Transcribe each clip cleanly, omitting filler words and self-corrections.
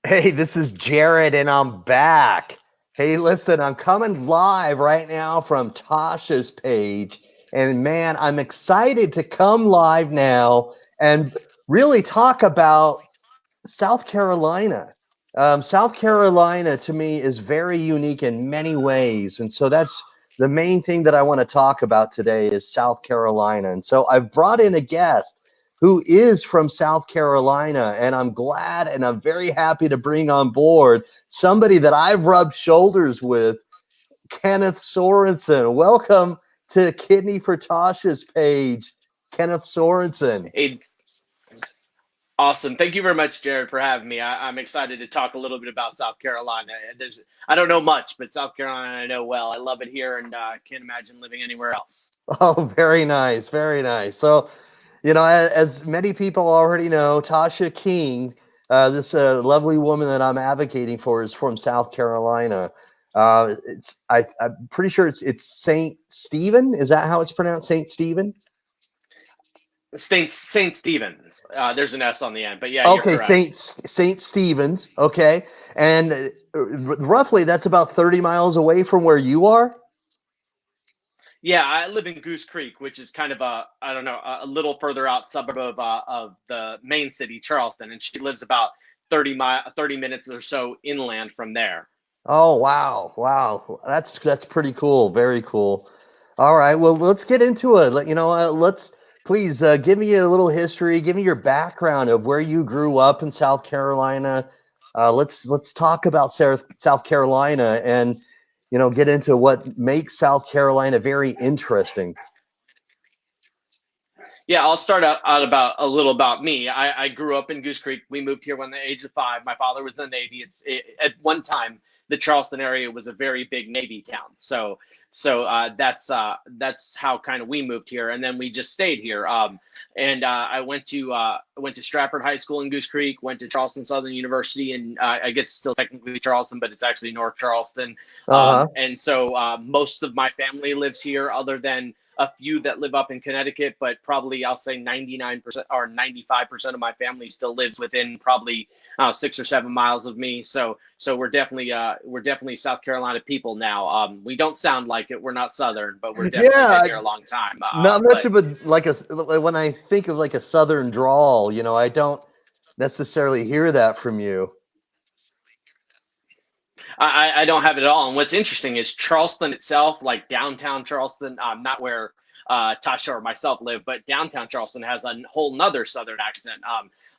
Hey, this is Jared, and I'm back. Hey, listen, I'm coming live right now from Tasha's page. And man, I'm excited to come live now and really talk about South Carolina. South Carolina to me is very unique in many ways. And so that's the main thing that I want to talk about today is South Carolina. And so I've brought in a guest who is from South Carolina, and I'm glad and I'm very happy to bring on board somebody that I've rubbed shoulders with, Kenneth Sorensen. Welcome to Kidney for Tasha's page, Kenneth Sorensen. Hey, awesome. Thank you very much, Jared, for having me. I'm excited to talk a little bit about South Carolina. I don't know much, but South Carolina I know well. I love it here, and can't imagine living anywhere else. Oh, very nice, very nice. So, as many people already know, Tasha King, this lovely woman that I'm advocating for, is from South Carolina. I'm pretty sure it's Saint Stephen. Is that how it's pronounced? Saint Stephen? Saint Stephen's. There's an S on the end, but yeah, you're Okay, correct. Saint Stephen's. Okay, and roughly that's about 30 miles away from where you are. Yeah, I live in Goose Creek, which is kind of I don't know, a little further out suburb of the main city, Charleston, and she lives about 30 minutes or so inland from there. Oh, wow. Wow. That's pretty cool. Very cool. All right. Well, let's get into it. Let's please give me a little history. Give me your background of where you grew up in South Carolina. Let's talk about South Carolina and get into what makes South Carolina very interesting. Yeah, I'll start out about a little about me. I grew up in Goose Creek. We moved here when the age of 5. My father was in the Navy. At one time the Charleston area was a very big Navy town. That's how kind of we moved here, and then we just stayed here. And I went to Stratford High School in Goose Creek. Went to Charleston Southern University, and I guess still technically Charleston, but it's actually North Charleston. Uh-huh. And so most of my family lives here, other than a few that live up in Connecticut, but probably I'll say 99% or 95% of my family still lives within probably 6 or 7 miles of me. So we're definitely South Carolina people now. We don't sound like it. We're not Southern, but we're definitely Yeah, been here a long time. not much But of a like a when I think of like a southern drawl, I don't necessarily hear that from you. I don't have it at all. And what's interesting is Charleston itself, like downtown Charleston, not where Tasha or myself live, but downtown Charleston has a whole nother Southern accent.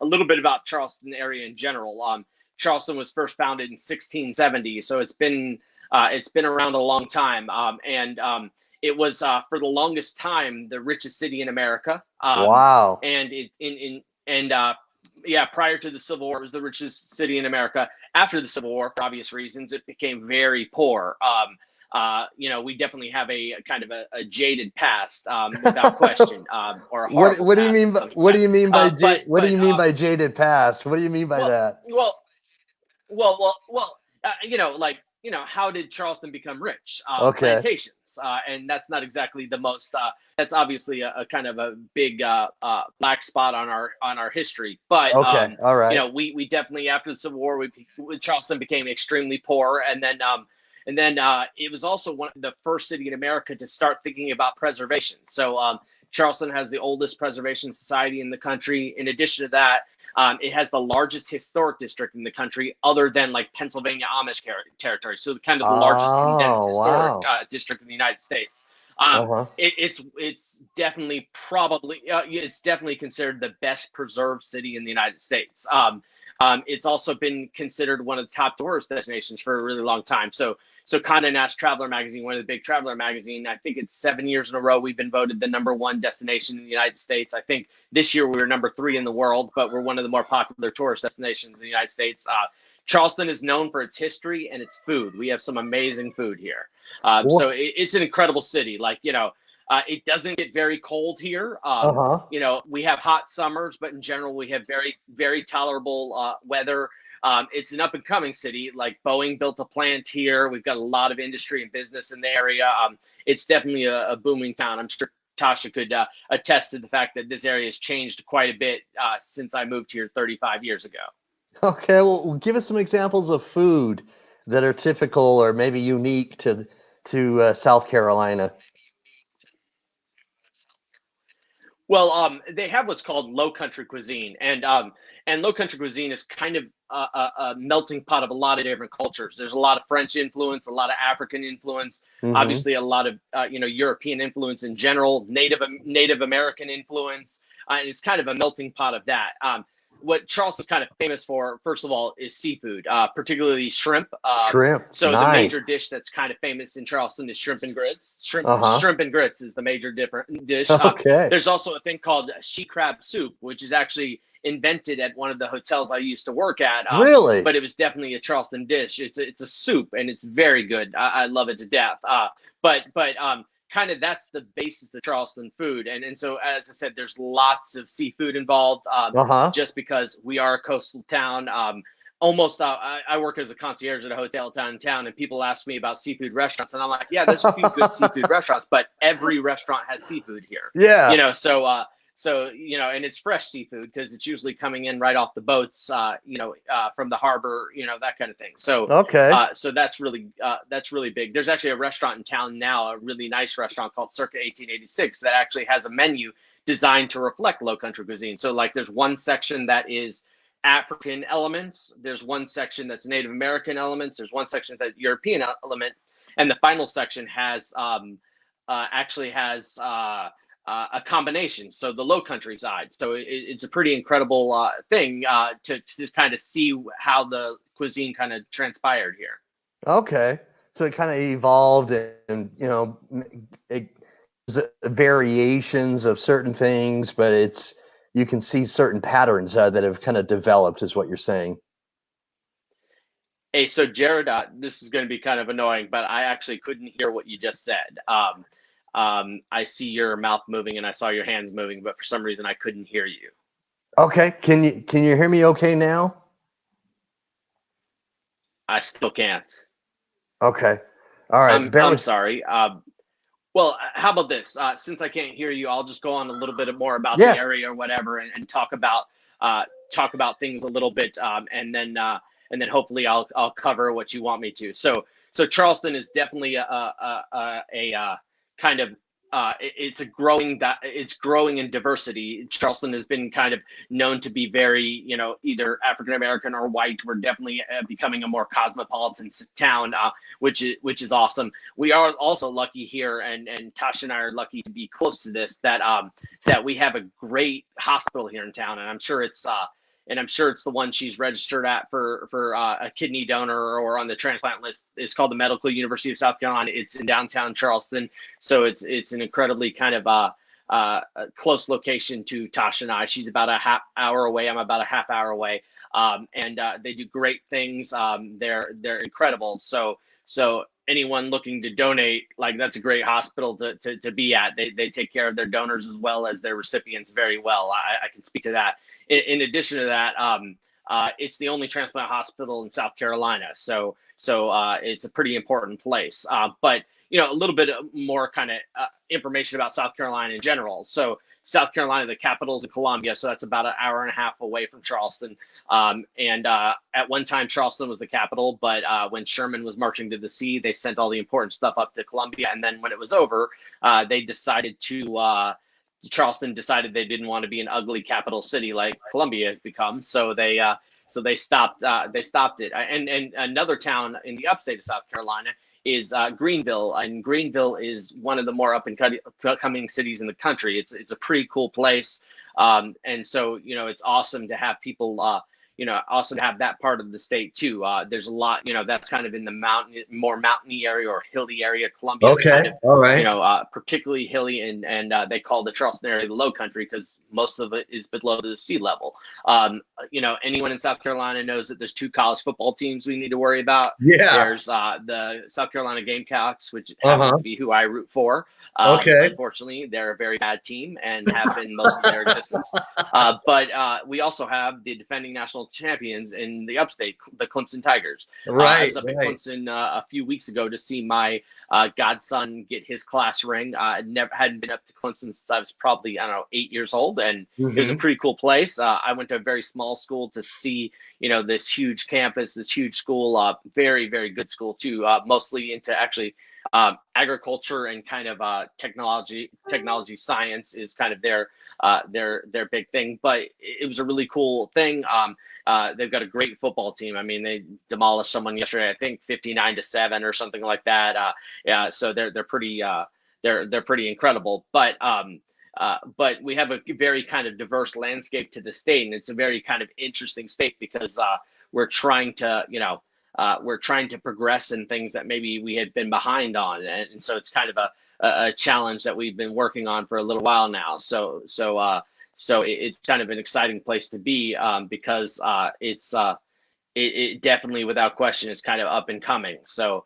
A little bit about Charleston area in general. Charleston was first founded in 1670, so it's been around a long time, and it was for the longest time the richest city in America. Wow. And it in and Yeah, prior to the Civil War, it was the richest city in America. After the Civil War, for obvious reasons, it became very poor. We definitely have a kind of a jaded past, without question, or a horrible What do you past mean to by some extent. what do you mean by jaded past? What do you mean by Well, that? well, well, how did Charleston become rich? Okay. Plantations, and that's not exactly the most. That's obviously a kind of a big black spot on our history. But Okay. All right. we definitely, after the Civil War, Charleston became extremely poor, and then it was also one of the first city in America to start thinking about preservation. So Charleston has the oldest preservation society in the country. In addition to that, it has the largest historic district in the country, other than like Pennsylvania Amish territory. So kind of the largest condensed Oh, historic wow. district in the United States. Um, Uh-huh. it's definitely probably it's definitely considered the best preserved city in the United States. It's also been considered one of the top tourist destinations for a really long time. So Condé Nast Traveler magazine, one of the big traveler magazine, I think it's 7 years in a row we've been voted the #1 destination in the United States. I think this year we were #3 in the world, but we're one of the more popular tourist destinations in the United States. Charleston is known for its history and its food. We have some amazing food here. So Wha- it's an incredible city. It doesn't get very cold here. Uh-huh. We have hot summers, but in general, we have very, very tolerable weather. It's an up and coming city. Like Boeing built a plant here. We've got a lot of industry and business in the area. It's definitely a booming town. I'm sure Tasha could attest to the fact that this area has changed quite a bit since I moved here 35 years ago. Okay, well, give us some examples of food that are typical or maybe unique to South Carolina. Well, they have what's called low country cuisine, and low country cuisine is kind of a melting pot of a lot of different cultures. There's a lot of French influence, a lot of African influence, Hmm. obviously a lot of European influence in general, Native American influence, and it's kind of a melting pot of that. What Charleston's kind of famous for, first of all, is seafood, particularly shrimp. Shrimp, So the nice. major dish that's kind of famous in Charleston is shrimp and grits. Uh-huh. Shrimp and grits is the major different dish. Okay. There's also a thing called she crab soup, which is actually invented at one of the hotels I used to work at. Really? But it was definitely a Charleston dish. It's a soup and it's very good. I love it to death. But kind of that's the basis of Charleston food. And so as I said, there's lots of seafood involved. Uh-huh. Just because we are a coastal town. Almost I work as a concierge at a hotel downtown, and people ask me about seafood restaurants, and I'm like, yeah, there's a few good seafood restaurants, but every restaurant has seafood here. Yeah. And it's fresh seafood because it's usually coming in right off the boats, from the harbor, that kind of thing. So Okay. so that's really big. There's actually a restaurant in town now, a really nice restaurant called Circa 1886 that actually has a menu designed to reflect low country cuisine. So like there's one section that is African elements, there's one section that's Native American elements, there's one section that's European element, and the final section has actually has a combination. So the low country side. So it's a pretty incredible thing to kind of see how the cuisine kind of transpired here. Okay. So it kind of evolved and, it variations of certain things, but you can see certain patterns that have kind of developed, is what you're saying. Hey, so Jared, this is going to be kind of annoying, but I actually couldn't hear what you just said. I see your mouth moving and I saw your hands moving, but for some reason I couldn't hear you. Okay. Can you hear me okay now? I still can't. Okay. All right. Bear I'm with. sorry. Well, how about this? Since I can't hear you, I'll just go on a little bit more about the Yeah. area or whatever, and talk about things a little bit, and then hopefully I'll cover what you want me to. So Charleston is definitely a kind of it's growing in diversity. Charleston has been kind of known to be very, either African American or white. We're definitely becoming a more cosmopolitan town, which is awesome. We are also lucky here, and Tasha and I are lucky to be close to this, that we have a great hospital here in town, and I'm sure it's the one she's registered at for a kidney donor or on the transplant list. It's called the Medical University of South Carolina. It's in downtown Charleston, so it's an incredibly kind of close location to Tasha and I. She's about a half hour away. I'm about a half hour away, and they do great things. They're incredible. So anyone looking to donate, like, that's a great hospital to be at. They take care of their donors as well as their recipients very well. I can speak to that. In addition to that, it's the only transplant hospital in South Carolina, so it's a pretty important place. But a little bit more kind of information about South Carolina in general. So South Carolina, the capital is in Columbia, so that's about an hour and a half away from Charleston. And at one time, Charleston was the capital, but when Sherman was marching to the sea, they sent all the important stuff up to Columbia. And then when it was over, Charleston decided they didn't want to be an ugly capital city like Columbia has become, so they stopped it. And another town in the upstate of South Carolina is Greenville, and Greenville is one of the more up and coming cities in the country. It's a pretty cool place, and so it's awesome to have people. Awesome to have that part of the state too. There's a lot, that's kind of in the more mountainy area or hilly area. Columbia is kind Okay. of, All right. particularly hilly, and they call the Charleston area the Low Country because most of it is below the sea level. Anyone in South Carolina knows that there's two college football teams we need to worry about. Yeah. There's the South Carolina Gamecocks, which Uh-huh. happens to be who I root for. Okay. Unfortunately, they're a very bad team and have been most of their existence. But we also have the defending national national champions in the upstate, the Clemson Tigers. I Right, was up in right. Clemson a few weeks ago to see my godson get his class ring. I hadn't been up to Clemson since I was probably, I don't know, 8 years old, and it was a pretty cool place. I went to a very small school to see, this huge campus, this huge school, very, very good school too, mostly into actually agriculture and kind of technology science is kind of their big thing. But it was a really cool thing. They've got a great football team. I mean, they demolished someone yesterday, I think 59-7 or something like that. Yeah, so they're pretty they're pretty incredible. But we have a very kind of diverse landscape to the state, and it's a very kind of interesting state because we're trying to progress in things that maybe we had been behind on, and so it's kind of a challenge that we've been working on for a little while now. So it's kind of an exciting place to be because it definitely, without question, is kind of up and coming. So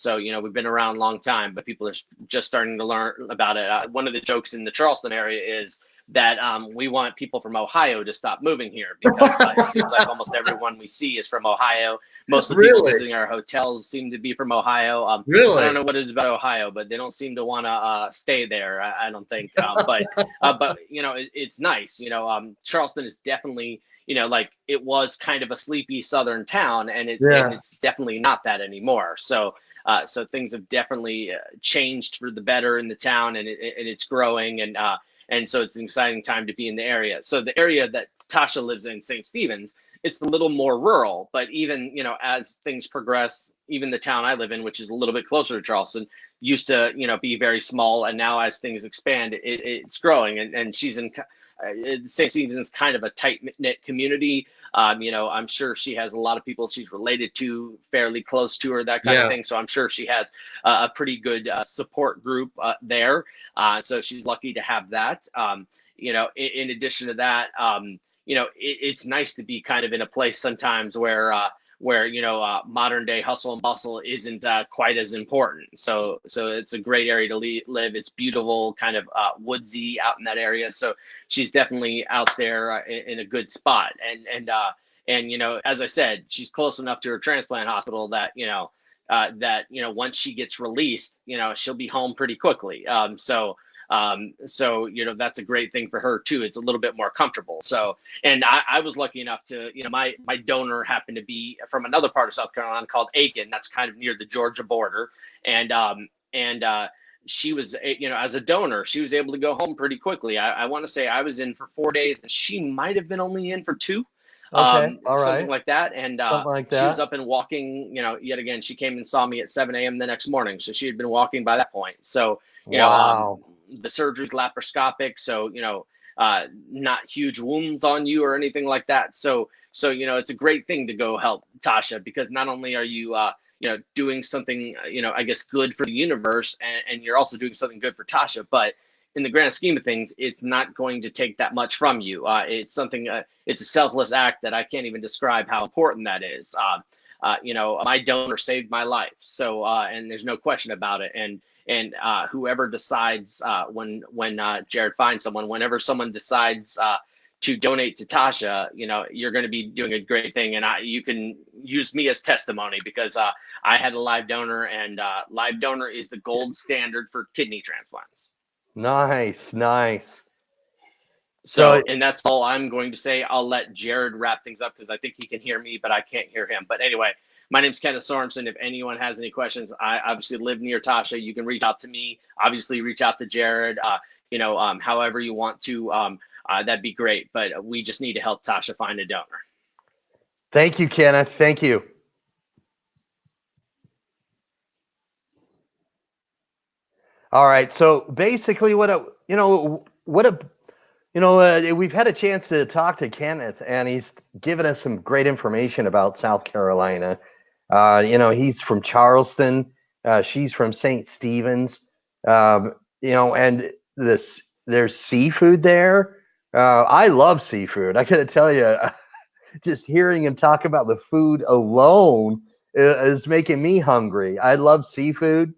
we've been around a long time, but people are just starting to learn about it. One of the jokes in the Charleston area is that we want people from Ohio to stop moving here because it seems like almost everyone we see is from Ohio. Most of the people visiting our hotels seem to be from Ohio. I don't know what it is about Ohio, but they don't seem to want to stay there. I don't think. But it's nice. Charleston is definitely, like it was kind of a sleepy southern town, and it's definitely not that anymore. So things have definitely changed for the better in the town, and it's growing, and so it's an exciting time to be in the area. So the area that Tasha lives in, St. Stephen's, it's a little more rural, but even, as things progress, even the town I live in, which is a little bit closer to Charleston, used to, be very small. And now as things expand, it's growing. And she's in St. Stephen's, kind of a tight-knit community. I'm sure she has a lot of people she's related to, fairly close to her, that kind of thing. So I'm sure she has a pretty good support group there. So she's lucky to have that. In addition to that, it's nice to be kind of in a place sometimes where modern day hustle and bustle isn't quite as important. So it's a great area to live. It's beautiful, kind of woodsy out in that area. So she's definitely out there in a good spot. And as I said, she's close enough to her transplant hospital that once she gets released, she'll be home pretty quickly. So that's a great thing for her too. It's a little bit more comfortable. So, and I was lucky enough to, my donor happened to be from another part of South Carolina called Aiken. That's kind of near the Georgia border. And she was, as a donor, she was able to go home pretty quickly. I want to say I was in for 4 days and she might've been only in for 2. Okay. All right. Something like that. And she was up and walking, yet again, she came and saw me at 7 a.m. the next morning. So she had been walking by that point. So, the surgery's laparoscopic, so not huge wounds on you or anything like that. So it's a great thing to go help Tasha, because not only are you doing something I guess good for the universe, and you're also doing something good for Tasha, but in the grand scheme of things, it's not going to take that much from you. It's something, it's a selfless act that I can't even describe how important that is. My donor saved my life, so and there's no question about it. And whoever decides when Jared finds someone, whenever someone decides to donate to Tasha, you're going to be doing a great thing. And you can use me as testimony, because I had a live donor, and live donor is the gold standard for kidney transplants. Nice. So, and that's all I'm going to say. I'll let Jared wrap things up because I think he can hear me, but I can't hear him. But anyway, my name's Kenneth Sorensen. If anyone has any questions, I obviously live near Tasha. You can reach out to me. Obviously, reach out to Jared. However you want to, that'd be great. But we just need to help Tasha find a donor. Thank you, Kenneth. Thank you. All right. So basically, we've had a chance to talk to Kenneth, and he's given us some great information about South Carolina. He's from Charleston. She's from St. Stephen's. And there's seafood there. I love seafood. I gotta tell you, just hearing him talk about the food alone is making me hungry. I love seafood.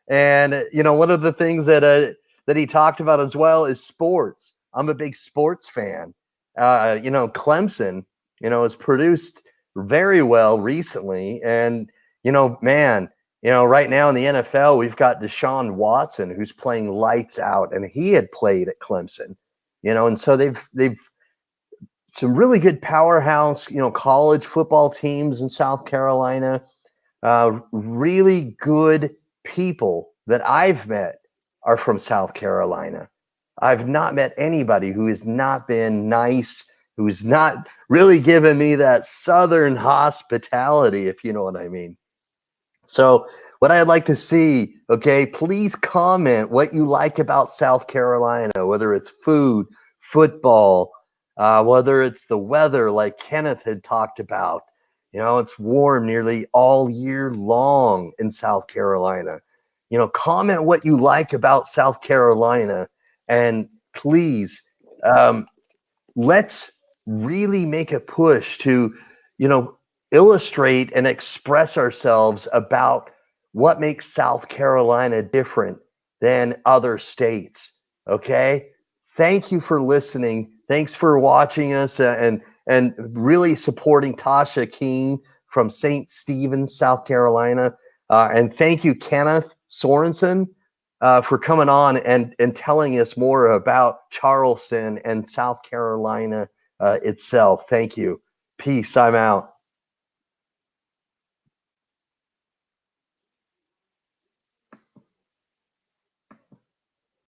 And, one of the things that he talked about as well is sports. I'm a big sports fan. Clemson has produced very well recently. And, man, right now in the NFL, we've got Deshaun Watson, who's playing lights out, and he had played at Clemson, and so they've some really good powerhouse, college football teams in South Carolina, really good people that I've met are from South Carolina. I've not met anybody who has not been nice, who's not really given me that Southern hospitality, if you know what I mean. So, what I'd like to see, okay, please comment what you like about South Carolina, whether it's food, football, whether it's the weather, like Kenneth had talked about. It's warm nearly all year long in South Carolina. Comment what you like about South Carolina, and please, let's really make a push to, you know, illustrate and express ourselves about what makes South Carolina different than other states. Okay. Thank you for listening. Thanks for watching us, and really supporting Tasha King from St. Stephen, South Carolina. And thank you, Kenneth Sorensen, for coming on and telling us more about Charleston and South Carolina itself. Thank you. Peace. I'm out.